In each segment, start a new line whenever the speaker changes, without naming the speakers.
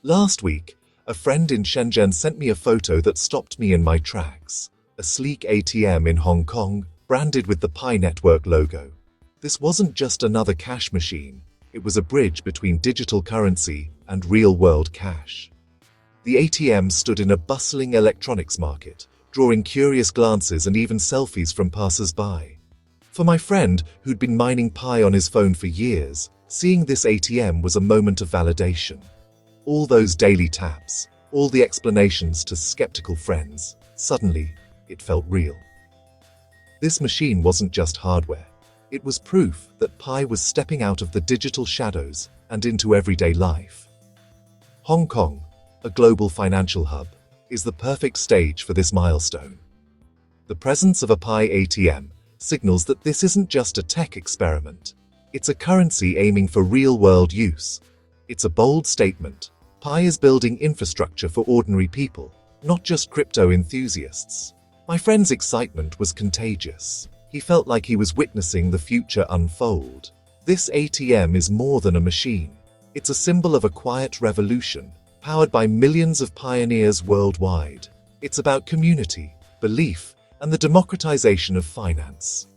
Last week, a friend in Shenzhen sent me a photo that stopped me in my tracks. A sleek ATM in Hong Kong, branded with the Pi Network logo. This wasn't just another cash machine, it was a bridge between digital currency and real-world cash. The ATM stood in a bustling electronics market, drawing curious glances and even selfies from passers-by. For my friend, who'd been mining Pi on his phone for years, seeing this ATM was a moment of validation. All those daily taps, all the explanations to skeptical friends, suddenly, it felt real. This machine wasn't just hardware. It was proof that Pi was stepping out of the digital shadows and into everyday life. Hong Kong, a global financial hub, is the perfect stage for this milestone. The presence of a Pi ATM signals that this isn't just a tech experiment. It's a currency aiming for real-world use. It's a bold statement. Pi is building infrastructure for ordinary people, not just crypto enthusiasts. My friend's excitement was contagious. He felt like he was witnessing the future unfold. This ATM is more than a machine. It's a symbol of a quiet revolution, powered by millions of pioneers worldwide. It's about community, belief, and the democratization of finance.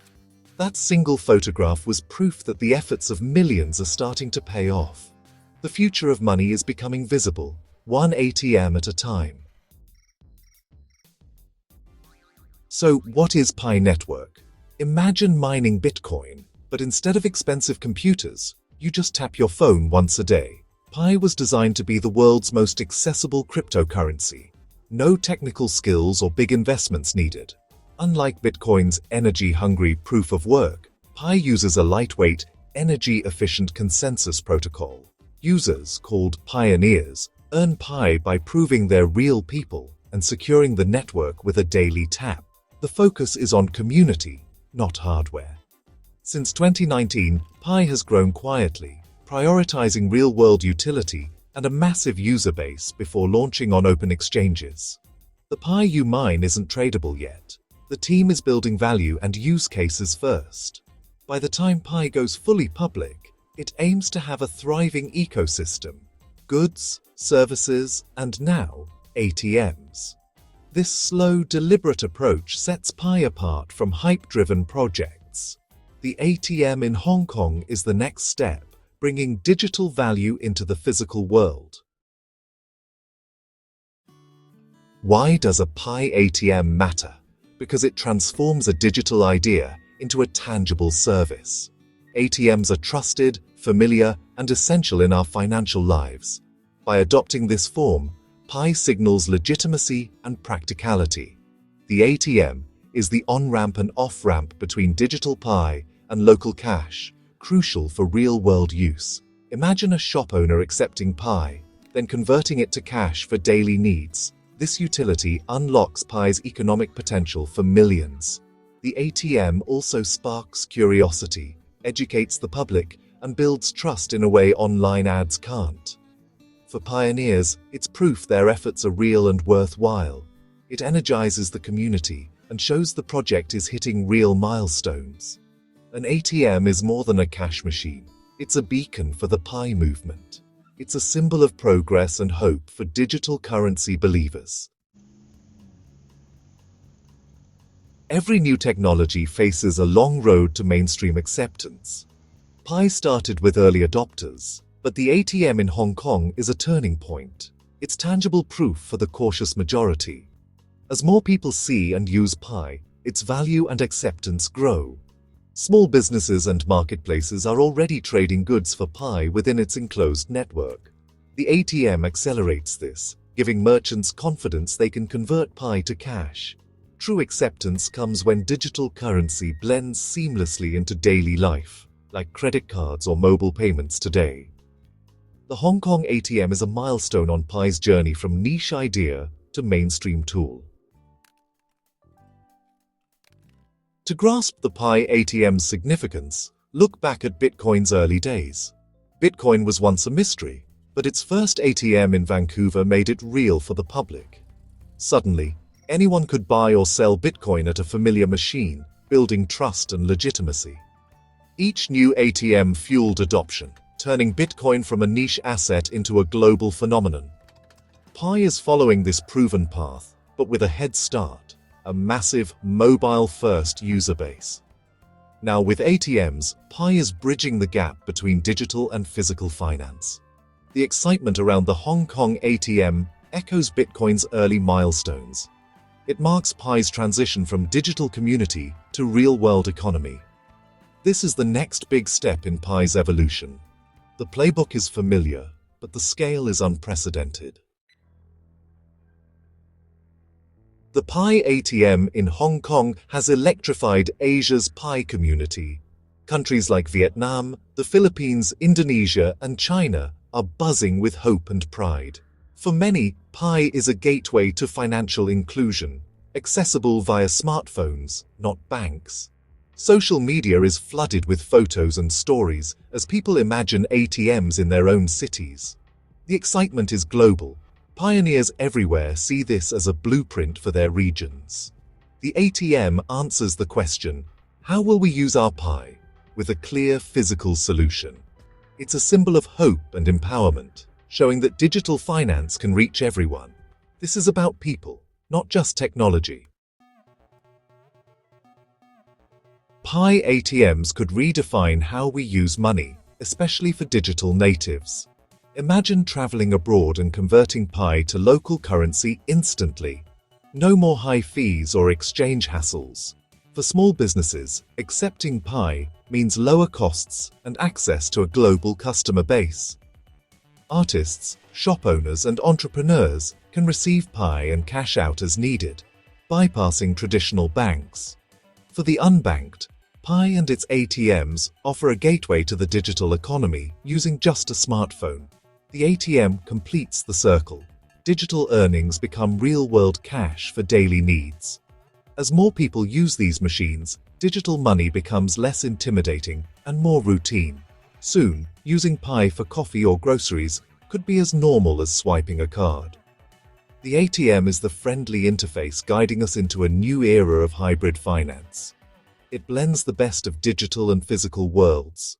That single photograph was proof that the efforts of millions are starting to pay off. The future of money is becoming visible, one ATM at a time. So, what is Pi Network? Imagine mining Bitcoin, but instead of expensive computers, you just tap your phone once a day. Pi was designed to be the world's most accessible cryptocurrency. No technical skills or big investments needed. Unlike Bitcoin's energy-hungry proof of work, Pi uses a lightweight, energy-efficient consensus protocol. Users, called pioneers, earn Pi by proving they're real people and securing the network with a daily tap. The focus is on community, not hardware. Since 2019, Pi has grown quietly, prioritizing real-world utility and a massive user base before launching on open exchanges. The Pi you mine isn't tradable yet. The team is building value and use cases first. By the time Pi goes fully public, it aims to have a thriving ecosystem: goods, services, and now, ATMs. This slow, deliberate approach sets Pi apart from hype-driven projects. The ATM in Hong Kong is the next step, bringing digital value into the physical world. Why does a Pi ATM matter? Because it transforms a digital idea into a tangible service. ATMs are trusted, familiar, and essential in our financial lives. By adopting this form, Pi signals legitimacy and practicality. The ATM is the on-ramp and off-ramp between digital Pi and local cash, crucial for real-world use. Imagine a shop owner accepting Pi, then converting it to cash for daily needs. This utility unlocks Pi's economic potential for millions. The ATM also sparks curiosity, educates the public, and builds trust in a way online ads can't. For pioneers, it's proof their efforts are real and worthwhile. It energizes the community and shows the project is hitting real milestones. An ATM is more than a cash machine. It's a beacon for the Pi movement. It's a symbol of progress and hope for digital currency believers. Every new technology faces a long road to mainstream acceptance. Pi started with early adopters, but the ATM in Hong Kong is a turning point. It's tangible proof for the cautious majority. As more people see and use Pi, its value and acceptance grow. Small businesses and marketplaces are already trading goods for Pi within its enclosed network. The ATM accelerates this, giving merchants confidence they can convert Pi to cash. True acceptance comes when digital currency blends seamlessly into daily life, like credit cards or mobile payments today. The Hong Kong ATM is a milestone on Pi's journey from niche idea to mainstream tool. To grasp the Pi ATM's significance, look back at Bitcoin's early days. Bitcoin was once a mystery, but its first ATM in Vancouver made it real for the public. Suddenly, anyone could buy or sell Bitcoin at a familiar machine, building trust and legitimacy. Each new ATM fueled adoption, turning Bitcoin from a niche asset into a global phenomenon. Pi is following this proven path, but with a head start, a massive mobile-first user base. Now with ATMs, Pi is bridging the gap between digital and physical finance. The excitement around the Hong Kong ATM echoes Bitcoin's early milestones. It marks Pi's transition from digital community to real-world economy. This is the next big step in Pi's evolution. The playbook is familiar, but the scale is unprecedented. The Pi ATM in Hong Kong has electrified Asia's Pi community. Countries like Vietnam, the Philippines, Indonesia, and China are buzzing with hope and pride. For many, Pi is a gateway to financial inclusion, accessible via smartphones, not banks. Social media is flooded with photos and stories as people imagine ATMs in their own cities. The excitement is global. Pioneers everywhere see this as a blueprint for their regions. The ATM answers the question, how will we use our Pi? With a clear physical solution. It's a symbol of hope and empowerment, showing that digital finance can reach everyone. This is about people, not just technology. Pi ATMs could redefine how we use money, especially for digital natives. Imagine traveling abroad and converting Pi to local currency instantly. No more high fees or exchange hassles. For small businesses, accepting Pi means lower costs and access to a global customer base. Artists, shop owners, and entrepreneurs can receive Pi and cash out as needed, bypassing traditional banks. For the unbanked, Pi and its ATMs offer a gateway to the digital economy using just a smartphone. The ATM completes the circle. Digital earnings become real-world cash for daily needs. As more people use these machines, digital money becomes less intimidating and more routine. Soon, using Pi for coffee or groceries could be as normal as swiping a card. The ATM is the friendly interface guiding us into a new era of hybrid finance. It blends the best of digital and physical worlds.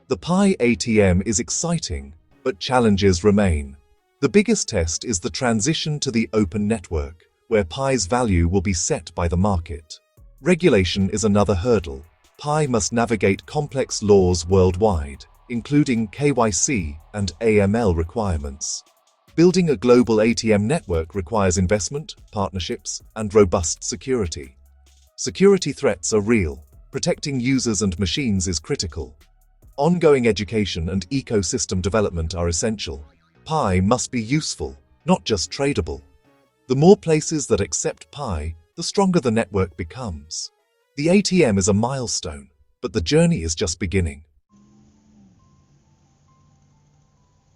The Pi ATM is exciting, but challenges remain. The biggest test is the transition to the open network, where Pi's value will be set by the market. Regulation is another hurdle. Pi must navigate complex laws worldwide, including KYC and AML requirements. Building a global ATM network requires investment, partnerships, and robust security. Security threats are real. Protecting users and machines is critical. Ongoing education and ecosystem development are essential. Pi must be useful, not just tradable. The more places that accept Pi, the stronger the network becomes. The ATM is a milestone, but the journey is just beginning.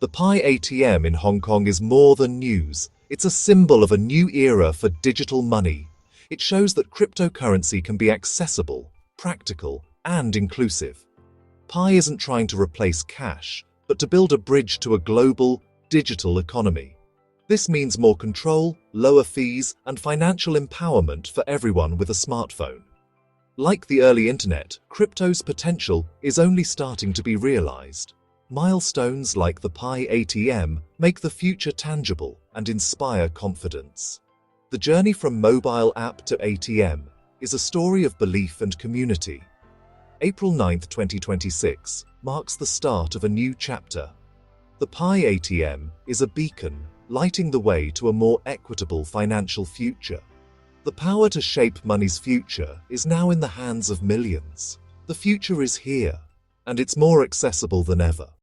The Pi ATM in Hong Kong is more than news. It's a symbol of a new era for digital money. It shows that cryptocurrency can be accessible, practical, and inclusive. Pi isn't trying to replace cash, but to build a bridge to a global, digital economy. This means more control, lower fees, and financial empowerment for everyone with a smartphone. Like the early internet, crypto's potential is only starting to be realized. Milestones like the Pi ATM make the future tangible and inspire confidence. The journey from mobile app to ATM is a story of belief and community. April 9, 2026 marks the start of a new chapter. The Pi ATM is a beacon lighting the way to a more equitable financial future. The power to shape money's future is now in the hands of millions. The future is here, and it's more accessible than ever.